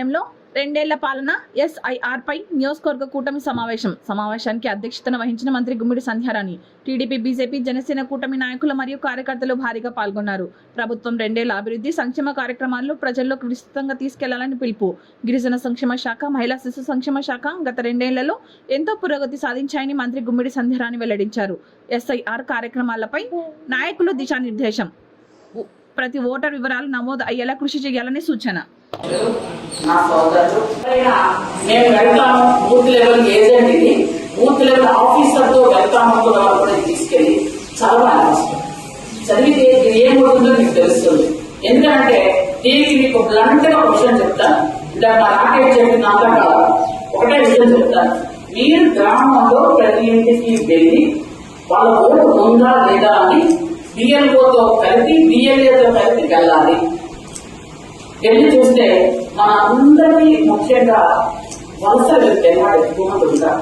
కార్యాలయంలో 2 ఏళ్ల పాలన SIR పై నియోజకవర్గ కూటమి సమావేశానికి అధ్యక్షతన వహించిన మంత్రి గుమ్మిడి సంధ్యారాణి, టీడీపీ, బీజేపీ, జనసేన కూటమి నాయకులు మరియు కార్యకర్తలు భారీగా పాల్గొన్నారు. ప్రభుత్వం 2 ఏళ్ల అభివృద్ధి సంక్షేమ కార్యక్రమాలను ప్రజల్లోకి విస్తృతంగా తీసుకెళ్లాలని పిలుపు. గిరిజన సంక్షేమ శాఖ, మహిళా శిశు సంక్షేమ శాఖ గత 2 ఏళ్లలో ఎంతో పురోగతి సాధించాయని మంత్రి గుమ్మిడి సంధ్యారాణి వెల్లడించారు. SIR కార్యక్రమాలపై నాయకులు దిశానిర్దేశం, ప్రతి ఓటర్ వివరాలు నమోదు అయ్యేలా కృషి చేయాలని సూచన. నా సోదరులు మేము వెళ్తాము, బూత్ లెవెల్ ఏజెంట్ ఇది, బూత్ లెవెల్ ఆఫీసర్ తో వెళ్తాము కూడా తీసుకెళ్లి చదవాలి. చదివితే ఇది ఏమవుతుందో మీకు తెలుస్తుంది. ఎందుకంటే దీనికి మీకు బ్లంట్ గా విషయం చెప్తాను. నాకేం చెప్పిన అంతా కాదు, ఒకటే విషయం చెప్తాను. మీరు గ్రామంలో ప్రతి ఇంటికి వెళ్ళి వాళ్ళ ఓటు ఉందా లేదా అని BLOతో కలిపి BLAతో కలిపి వెళ్ళాలి. వెళ్ళి చూస్తే మన అందరికీ ముఖ్యంగా వలస వ్యక్తి అన్నమాట ఎక్కువ మంది ఉంటారు.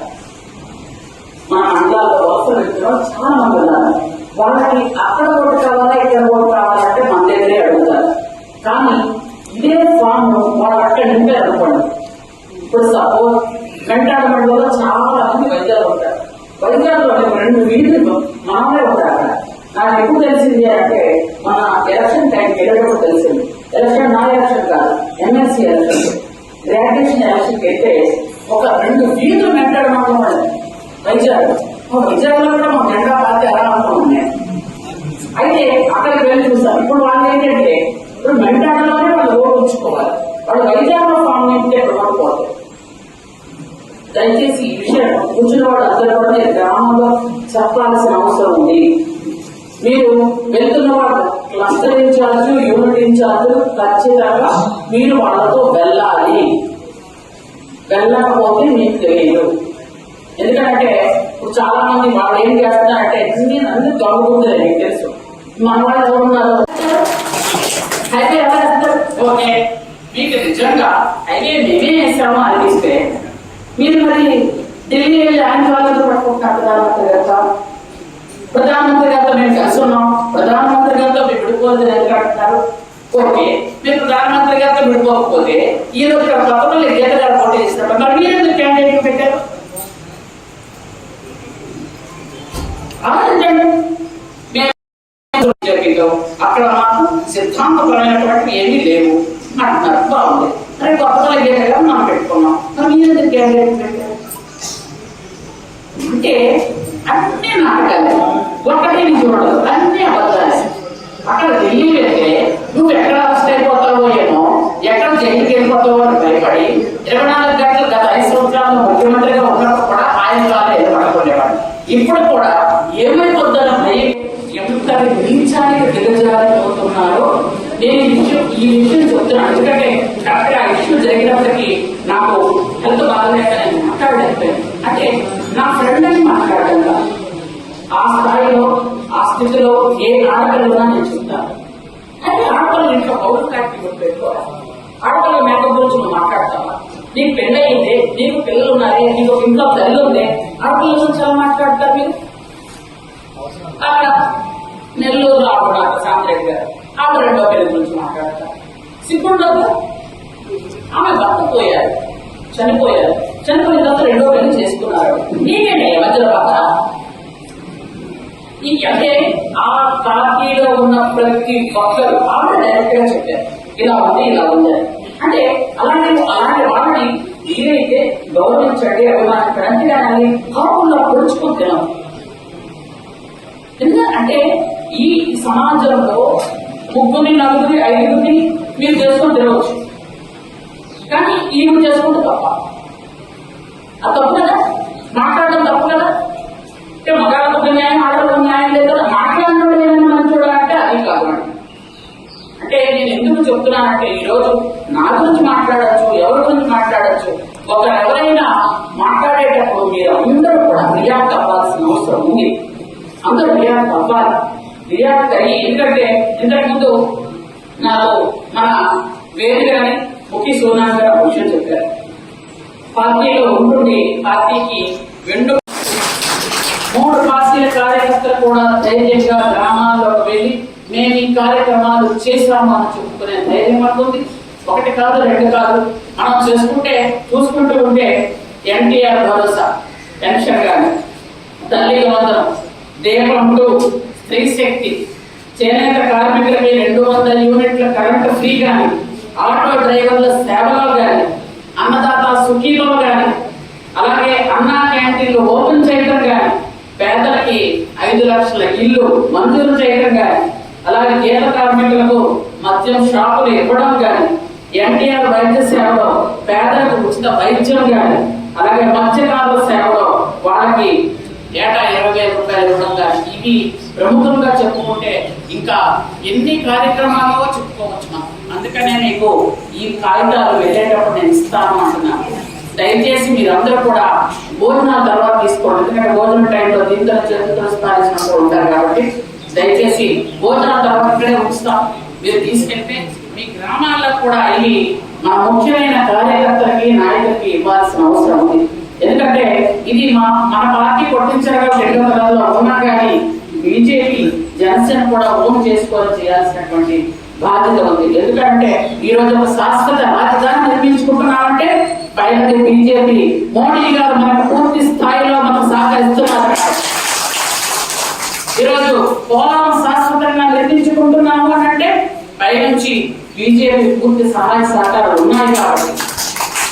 మన మండలాల్లో వలస వ్యక్తులు చాలా మంది ఉన్నారు. వాళ్ళకి అక్కడ ఓటు కావాలా ఇక్కడ ఓటు కావాలంటే మన దగ్గరే అడుగుతారు. కానీ ఇదే ఫామ్ వాళ్ళు అక్కడ నింపారు అనుకోండి. ఇప్పుడు సపోజ్ వెంటాడ మండలంలో చాలా మంది వైద్యాలు ఉంటారు. వైద్యాల్లో 2 వీధులు మామూలే ఉంటారు. నాకు ఎప్పుడు తెలిసింది అంటే మన ఎలక్షన్ టైంకి వెళ్ళేటప్పుడు తెలిసింది. ఎలక్షన్ నా ఎలక్షన్ కాదు, MLC ఎలక్షన్, గ్రాడ్యుయేషన్ ఎలక్షన్కి అయితే ఒక 2 వీధులు వెంటాడు మండలం వైజాగ్. వైజాగ్లో కూడా మా జెండా పార్టీ ఎలా అనుకున్నాం. అయితే అక్కడికి వెళ్ళి చూస్తాం. ఇప్పుడు వాళ్ళు ఏంటంటే ఇప్పుడు మెంటాడలోనే వాళ్ళు ఓటు ఉంచుకోవాలి. వాళ్ళు వైజాగ్లో ఫామ్ నింపితే ఇక్కడ ఓడిపోతారు. దయచేసి ఈ విషయం కూర్చున్న వాళ్ళు అందరూ కూడా గ్రామంలో చెప్పాల్సిన అవసరం ఉంది. మీరు వెళ్తున్న వాళ్ళు క్లస్టర్ ఇన్ఛార్జ్, యూనిట్ ఇన్ఛార్జ్ ఖచ్చితంగా మీరు వాళ్ళతో వెళ్ళాలి. వెళ్ళకపోతే మీకు తెలియదు. ఎందుకంటే ఇప్పుడు చాలా మంది వాళ్ళు ఏం చేస్తున్నారంటే అన్ని దొంగకుంటుంది. మీకు తెలుసు మన వాళ్ళు ఎవరున్నారు, హైవే ఎవరు వేస్తారు. ఓకే, మీకు నిజంగా హైవే మేమే వేస్తామో అనిపిస్తే మీరు మరి ఢిల్లీ వెళ్ళి ఆయన వాళ్ళతో పట్టుకుంటున్నారు. ప్రధానమంత్రి గారితో మేము కలిసి ఉన్నాం, ప్రధానమంత్రి గారితో మీరు విడిపోలేదు అంటున్నారు. ఓకే, మీరు ప్రధానమంత్రి గారితో విడిపోకపోతే ఈ రోజు కొత్తలో గీత గారు పోటీ చేస్తారు. మరి మీరు ఎందుకు క్యాండిడేట్ పెట్టారు? జరిగిందో అక్కడ మాకు సిద్ధాంతపరమైనటువంటి ఏమీ లేవు అంటున్నారు. బాగుంది, మరి కొత్తలో గీత గారు మనం పెట్టుకున్నాం. మరి మీరు ఎందుకు క్యాండిడేట్ పెట్టారు అంటే అన్ని నాటకాలు, ఒక్కటి నీకు చూడదు, అన్ని అబద్ధాలు. అక్కడ ఢిల్లీ వెళ్తే నువ్వు ఎక్కడ అరెస్ట్ అయిపోతావో ఏమో, ఎక్కడ జైలుకి వెళ్ళిపోతావో అని భయపడి 24 గంటలు గత 5 సంవత్సరాలు ముఖ్యమంత్రిగా ఉన్నప్పుడు కూడా ఆయన ద్వారా ఎదుర్కొనేవాడు. ఇప్పుడు కూడా ఏమైపోతుందన్న భయం ఎంత నీచానికి దిగజారిపోతున్నారో నేను ఈ విషయం చెప్తున్నాను. ఎందుకంటే కరెక్ట్ ఆ ఇష్యూ జరిగినప్పటికీ నాకు హెల్త్ బాగాలేక నేను మాట్లాడలేకపోయాను. అంటే నా ఫ్రెండ్ అని మాట్లాడగల ఆ స్థాయిలో ఆ స్థితిలో ఏ ఆడపిల్లగా నేను చెప్తాను. అయితే ఆడపిల్లలు ఇంట్లో పౌరకార్టీ పెట్టుకోవాలి. ఆడపిల్లల మేకప్ గురించి నువ్వు మాట్లాడతావా? నీకు పెళ్ళయిందే, నీకు పిల్లలు ఉన్నారే, నీకు ఇంట్లో తల్లి ఉందే, ఆడపిల్లల గురించి ఎలా మాట్లాడతారు మీరు? అక్కడ నెల్లూరు ఆవిడ సాంద్రెడ్డి గారు ఆవిడ 2వ పిల్లల గురించి మాట్లాడతారు. సిగ్గుండదు. ఆమె భర్త పోయారు, చనిపోయారు. చనిపోయిన తర్వాత 2వ పెళ్లి చేసుకున్నారు. నీకేంటి మధ్యలో పక్క? అంటే ఆ పార్టీలో ఉన్న ప్రతి ఒక్కరు ఆవిడ డైరెక్ట్ గా చెప్పారు, ఇలా ఉంది ఇలా ఉంది. అంటే అలాంటి వాళ్ళని మీరైతే గౌరవించండి, అభిమానించండి. కానీ కాపుల్లో పొడుచుకుంటున్నాం. ఎందుకంటే ఈ సమాజంలో 3, 4, 5 మీరు చేసుకొని తినవచ్చు. కానీ ఈవిడ చేసుకుంటే తప్ప. అది తప్పు కదా, మాట్లాడడం తప్పు కదా. అంటే మగాళ్ళకు న్యాయం, ఆడవాళ్ళకు న్యాయం లేదు కదా. మాట్లాడినప్పుడు ఏమైనా మంచోడా అంటే అది కాదు. అంటే నేను ఎందుకు చెప్తున్నానంటే ఈరోజు నా గురించి మాట్లాడచ్చు, ఎవరి గురించి మాట్లాడచ్చు. ఎవరైనా మాట్లాడేటప్పుడు మీరు అందరూ కూడా రియాక్ట్ అవ్వాల్సిన అవసరం ఉంది. అందరూ రియాక్ట్ అవ్వాలి. రియాక్ట్ అయ్యి, ఎందుకంటే ఇంతకుముందు నాకు మన వేరు గాని ముఖ్య సోనా గారు విషయం చెప్పారు. పార్టీలో ఉంటుండి పార్టీకి 2 3 పార్టీల కార్యకర్తలు కూడా ధైర్యంగా గ్రామాల్లోకి వెళ్ళి మేము ఈ కార్యక్రమాలు చేశాము అని చెప్పుకునే ధైర్యం పడుతుంది. ఒకటి కాదు రెండు కాదు, మనం చూసుకుంటూ ఉంటే ఎన్టీఆర్ భరోసా పెన్షన్ కానీ, తల్లి వందనం, దీపం 2, స్త్రీ శక్తి, చేనేత కార్మికులకి 200 యూనిట్ల కరెంటు ఫ్రీ కానీ, ఆటో డ్రైవర్ల సేవలో కానీ, అన్నదాత సుఖీలో కానీ, అలాగే అన్నా క్యాంటీన్లు ఓపెన్ చేయడం కానీ, పేదలకి 5 లక్షల ఇల్లు మంజూరు చేయడం కానీ, అలాగే గీత కార్మికులకు మద్యం షాపులు ఇవ్వడం కానీ, ఎన్టీఆర్ వైద్య సేవలో పేదలకు ఉచిత వైద్యం కానీ, అలాగే మత్స్యకారుల సేవలో వాళ్ళకి ఏటా 20,000 రూపాయలు ఇవ్వడం కానీ, ఇవి ప్రముఖంగా చెప్పుకుంటే ఇంకా ఎన్ని కార్యక్రమాలు చెప్పుకోవచ్చు మనం. అందుకనే నీకు ఈ కాగితాలు వెళ్ళేటప్పుడు నేను ఇస్తాను అంటున్నాను. దయచేసి మీరందరూ కూడా భోజనాల తర్వాత తీసుకోండి, ఎందుకంటే భోజనం టైంలో దీంతో చేతులతో స్పారించినప్పుడు ఉంటారు కాబట్టి దయచేసి భోజనాల తర్వాత ఇక్కడే ఉంచుతాం. మీరు తీసుకెళ్తే మీ గ్రామాల్లో కూడా ఇవి మన ముఖ్యమైన కార్యకర్తలకి నాయకులకి ఇవ్వాల్సిన అవసరం ఉంది. ఎందుకంటే ఇది మన పార్టీ కొట్టించగా 2 తరాల్లో ఉన్నా కానీ బీజేపీ జనసేన కూడా ఓన్ చేసుకొని చేయాల్సినటువంటి బాధ్యత ఉంది. ఎందుకంటే ఈ రోజు ఒక శాశ్వత రాజధాని నిర్మించుకుంటున్నామంటే పైన బీజేపీ మోడీ గారు మనకు పూర్తి స్థాయిలో మనకు సహకరిస్తున్నారు. ఈరోజు పోలవరం శాశ్వతంగా నిర్మించుకుంటున్నాము అని అంటే పైనుంచి బీజేపీ పూర్తి సహాయ సహకారాలు ఉన్నాయి కాబట్టి,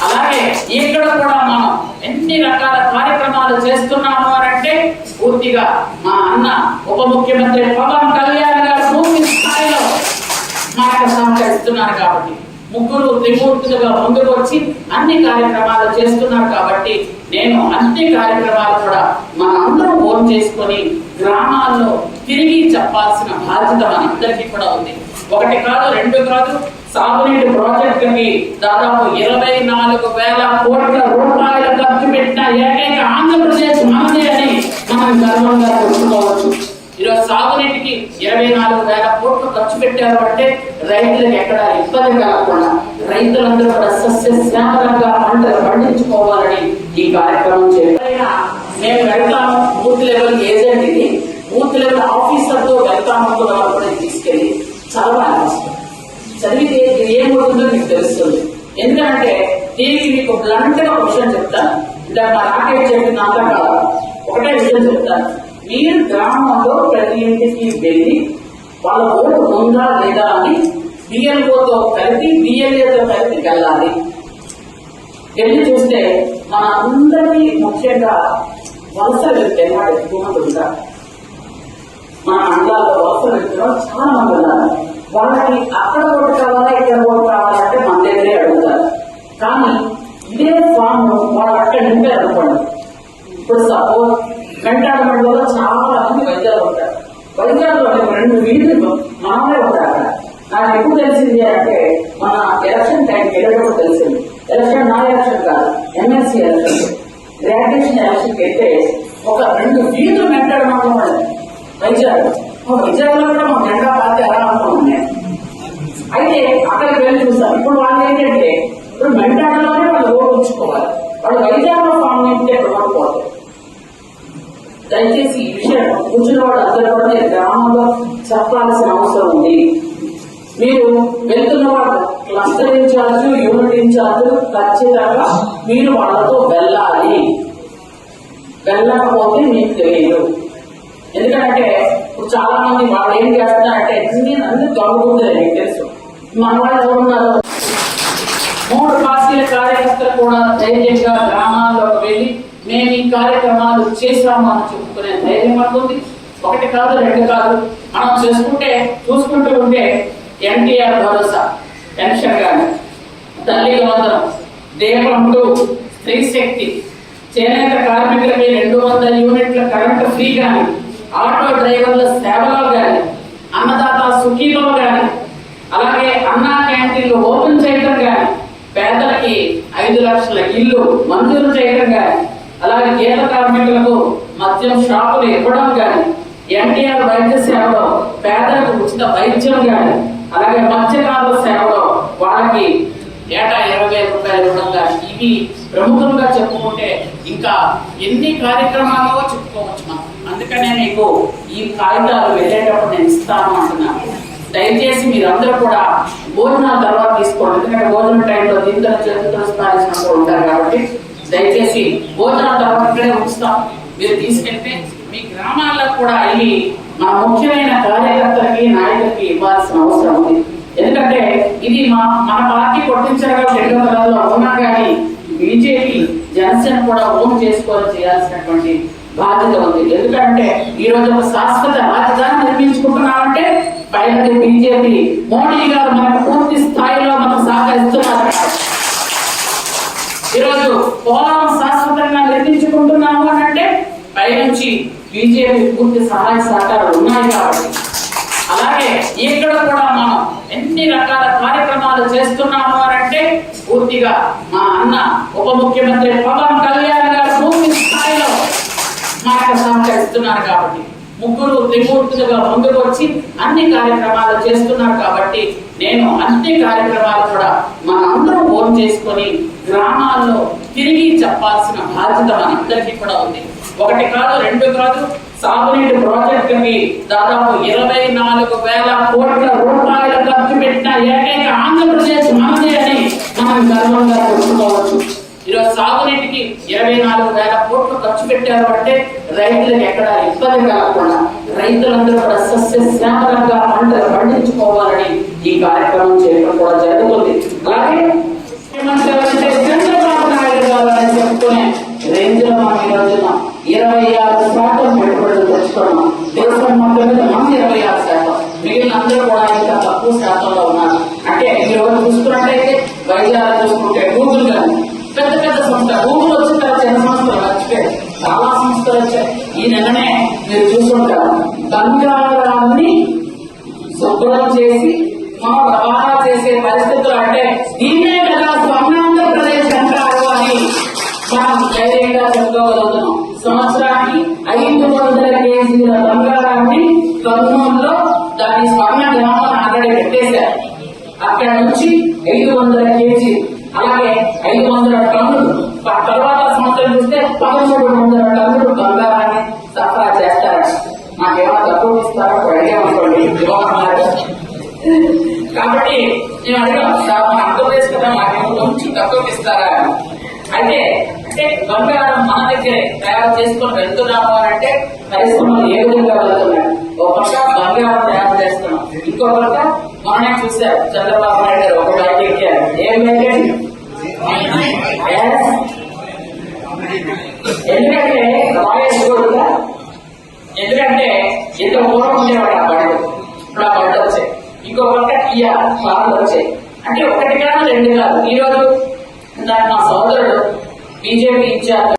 అలాగే ఇక్కడ కూడా మనం ఎన్ని రకాల కార్యక్రమాలు చేస్తున్నాము అని అంటే పూర్తిగా మా అన్న ఉప ముఖ్యమంత్రి పవన్ కళ్యాణ్ గారు పూర్తి స్థాయిలో మనకు సహకరిస్తున్నారు కాబట్టి, ముగ్గురు త్రిమూర్తులుగా ముందుకు వచ్చి అన్ని కార్యక్రమాలు చేస్తున్నారు కాబట్టి నేను అన్ని కార్యక్రమాలు కూడా మన అందరం ఓన్ చేసుకొని గ్రామాల్లో తిరిగి చెప్పాల్సిన బాధ్యత మనందరికీ కూడా ఉంది. ఒకటి కాదు రెండు కాదు, సాగునీటి ప్రాజెక్టుకి దాదాపు 24,000 కోట్ల రూపాయలు ఖర్చు పెట్టిన ఏకైక ఆంధ్రప్రదేశ్ మనదే అని మనం గర్వంగా చెప్పుకోవచ్చు. ఈరోజు సాగునీటికి 24,000 కోట్లు ఖర్చు పెట్టారు అంటే రైతులకు ఎక్కడ ఇబ్బంది కలగకుండా రైతులందరూ కూడా సస్యశ్యామలంగా పంటలు పండించుకోవాలని ఈ కార్యక్రమం చేయాలి. మేము వెళ్తాము, బూత్ లెవెల్ ఏజెంట్ ఇది, బూత్ లెవెల్ ఆఫీసర్తో వెళ్తాము కూడా తీసుకెళ్ళి చాలా కష్టం. చదివితే ఏమవుతుందో మీకు తెలుస్తుంది. ఎందుకంటే దీనికి మీకు బ్లంట్ గా విషయం చెప్తాను. ఇలా మా నాకేం చెప్పింది అంతా కాదు, ఒకటే విషయం చెప్తాను. మీరు గ్రామంలో ప్రతి ఇంటికి వెళ్ళి వాళ్ళ ఓటు ఉందా లేదా అని బిఎల్ఓతో కలిపి బిఎల్ఏతో కలిపి వెళ్ళాలి. వెళ్ళి చూస్తే మన అందరినీ ముఖ్యంగా వలస వెళ్తే వాడు ఎక్కువ ఉంటారు. మన మండలాల్లో వలస వెళ్తున్న చాలా మంది ఉన్నారు. వాళ్ళకి అక్కడ ఓటు కావాలా ఇక్కడ ఓటు కావాలంటే మన దగ్గరే అడుగుతారు. కానీ ఇదే ఫామ్ వాళ్ళు అక్కడ నింపారు అనుకోండి. ఇప్పుడు సపోజ్ వెంటాడ మండలంలో చాలా మంది వైద్యాలు ఉంటారు. వైద్యాల్లో 2 వీధులు మనమే ఉంటారు. నాకు ఎప్పుడు తెలిసింది అంటే మన ఎలక్షన్ టైంకి వెళ్ళేటప్పుడు తెలిసింది. ఎలక్షన్ నా ఎలక్షన్ కాదు, ఎమ్మెల్సీ ఎలక్షన్, గ్రాడ్యుయేషన్ ఎలక్షన్కి అయితే ఒక 2 వీధులు వెంటాడ మండలం వైద్యాలు. వైద్యాల్లో కూడా మా జెండా పార్టీ ఎలా అనుకున్నాను. అయితే అక్కడికి వెళ్ళి చూస్తాను. ఇప్పుడు వాళ్ళు ఏంటంటే ఇప్పుడు మెంటాడలోనే వాళ్ళు ఓటు ఉంచుకోవాలి. వాళ్ళు వైద్యాల్లో ఫామ్ నింపితే ఇవ్వకపోతే దయచేసి ఈ విషయం కూర్చున్న వాళ్ళు అందరూ కూడా గ్రామంలో చెప్పాల్సిన అవసరం ఉంది. మీరు వెళ్తున్న వాళ్ళు క్లస్టర్ ఇన్ఛార్జ్, యూనిట్ ఇన్ఛార్జ్ ఖచ్చితంగా మీరు వాళ్ళతో వెళ్ళాలి. వెళ్ళకపోతే మీకు తెలియదు. ఎందుకంటే ఇప్పుడు చాలా మంది వాళ్ళు ఏం చేస్తున్నారంటే అందరూ దొంగకుందే మీకు తెలుసు. మన వాళ్ళు ఎవరున్నారు, 3 పార్టీల కార్యకర్తలు కూడా ధైర్యంగా గ్రామాల్లోకి వెళ్ళి మేము ఈ కార్యక్రమాలు చేశాము అని చెప్పుకునే ధైర్యం పడుతుంది. ఒకటి కాదు రెండు కాదు, మనం చూసుకుంటూ ఉంటే ఎన్టీఆర్ భరోసా పెన్షన్ కానీ, తల్లి వందనం, దీపం 2, స్త్రీ శక్తి, చేనేత కార్మికులకి 200 యూనిట్ల కరెంటు ఫ్రీ కానీ, ఆటో డ్రైవర్ల సేవలో కానీ, అన్నదాత సుఖీలో కానీ, అలాగే అన్నా క్యాంటీన్లు ఓపెన్ చేయడం కానీ, పేదలకి 5 లక్షల ఇల్లు మంజూరు చేయడం కానీ, అలాగే గీత కార్మికులకు మద్యం షాపులు ఇవ్వడం కానీ, ఎన్టీఆర్ వైద్య సేవలో పేదలకు ఉచిత వైద్యం కానీ, అలాగే మత్స్యకారుల సేవలో వాళ్ళకి ఏటా 20,000 రూపాయలు ఇవ్వడం కానీ, ఇవి ప్రముఖంగా చెప్పుకుంటే ఇంకా ఎన్ని కార్యక్రమాలు చెప్పుకోవచ్చు మనం. అందుకనే నీకు ఈ కాగితాలు వెళ్ళేటప్పుడు నేను ఇస్తాను అంటున్నాను. దయచేసి మీరందరూ కూడా భోజనాల తర్వాత తీసుకోండి. ఎందుకంటే భోజనం టైంలో దీంతో చేతులతో స్నానించినప్పుడు ఉంటారు కాబట్టి దయచేసి భోజనాల తర్వాత ఇక్కడే ఉంచుతాం. మీరు తీసుకెళ్తే మీ గ్రామాల్లో కూడా అయ్యి మా ముఖ్యమైన కార్యకర్తలకి నాయకులకి ఇవ్వాల్సిన అవసరం ఉంది. ఎందుకంటే ఇది మన పార్టీ కొట్టించగా 2 తరాల్లో ఉన్నా కానీ బీజేపీ జనసేన కూడా ఓన్ చేసుకొని చేయాల్సినటువంటి బాధ్యత ఉంది. ఎందుకంటే ఈ రోజు ఒక శాశ్వత రాజధాని నిర్మించుకుంటున్నామంటే పైన బీజేపీ మోడీ గారు మనకు పూర్తి స్థాయిలో మనకు సహకరిస్తున్నారు. ఈరోజు పోలవరం శాశ్వతంగా నిర్మించుకుంటున్నాము అని అంటే పైనుంచి బీజేపీ పూర్తి సహాయ సహకారాలు ఉన్నాయి కాబట్టి. అలాగే ఇక్కడ కూడా మనం ఎన్ని రకాల కార్యక్రమాలు చేస్తున్నాము అని అంటే పూర్తిగా మా అన్న ఉప ముఖ్యమంత్రి పవన్ కళ్యాణ్ గారు పూర్తి స్థాయిలో మాకు సహకరిస్తున్నారు కాబట్టి ముగ్గురు త్రిమూర్తులుగా ముందుకు వచ్చి అన్ని కార్యక్రమాలు చేస్తున్నారు కాబట్టి నేను అన్ని కార్యక్రమాలు కూడా మనందరం ఓన్ చేసుకొని గ్రామాల్లో తిరిగి చెప్పాల్సిన బాధ్యత మనందరికీ కూడా ఉంది. 1 కాదు 2 కాదు సాగునీటి ప్రాజెక్టుకి దాదాపు 24,000 కోట్ల రూపాయలు ఖర్చు పెట్టిన ఏకైక ఆంధ్రప్రదేశ్ మనదే అని మనం గర్వంగా చెప్పుకోవచ్చు. ఈరోజు సాగునీటికి 24,000 కోట్లు ఖర్చు పెట్టారు అంటే రైతులకు ఎక్కడ ఇబ్బంది కలగకుండా రైతులందరూ కూడా సస్యశ్యామలంగా పంటలు పండించుకోవాలని ఈ కార్యక్రమం చేయడం కూడా జరుగుతుంది. అలాగే చంద్రబాబు నాయుడు గారు అని చెప్పుకునే రేంజ్ లో మనం ఈ రోజున 26% పెట్టుబడులు తెచ్చుకున్నాం. దేశం మొత్తం మీద మనం 26%, మిగిలిన అందరూ కూడా ఇంకా తక్కువ శాతంలో ఉన్నారు. అంటే ఈ రోజు చూసుకున్నట్టయితే వైజాగ్ చూసుకుంటే గూగుల్ కానీ పెద్ద పెద్ద సంస్థ గూగుల్ వచ్చిన తర్వాత చిన్న సంస్థలు మర్చిపోయారు, చాలా సంస్థలు వచ్చాయి. ఈ నెలనే మీరు చూసుకుంటారు బంగారాన్ని శుభ్రం చేసి మనం రవాణా చేసే పరిస్థితులు. అంటే దీన్నే కదా స్వర్ణాంధ్రప్రదేశ్ అంటారు అని మనం ధైర్యంగా చెప్పుకోగలుగుతున్నాం. సంవత్సరానికి 500 కేజీల బంగారాన్ని కర్నూలులో దాని స్వర్ణ గ్రామం ఆల్రెడీ పెట్టేశారు. అక్కడ నుంచి 500 కేజీ అలాగే 500 టన్నులు తర్వాత సంవత్సరం చూస్తే 1300 టన్నులు బంగారాన్ని సరఫరా చేస్తారట. నాకేమో తక్కువ ఇస్తారో అడిగామనుకోండి కాబట్టి నేను అడిగాను ఆంధ్రప్రదేశ్ కదా మాకేమో కొంచెం తక్కువ ఇస్తారా అయితే. అంటే బంగారం మన దగ్గరే తయారు చేసుకొని వెళ్తున్నాము అని అంటే పరిశ్రమలు ఏ విధంగా వెళ్తున్నాయి. ఒక పక్క బంగారం తయారు చేస్తున్నాం, ఇంకో పక్క మననే చూశారు చంద్రబాబు నాయుడు గారు ఒక బయట ఎక్కారు. ఏం బయట ఎందుకంటే రాయేసుకోడుగా ఎందుకంటే ఎంత పూర్వం ఉండేవాడు ఆ బండ్లు, ఇప్పుడు ఆ బండ్లు వచ్చాయి. ఇంకో పక్క కియా కార్లు వచ్చాయి. అంటే 1 కాదు 2 కాదు. ఈ రోజు మా సోదరుడు బీజేపీ ఇన్ఛార్జ్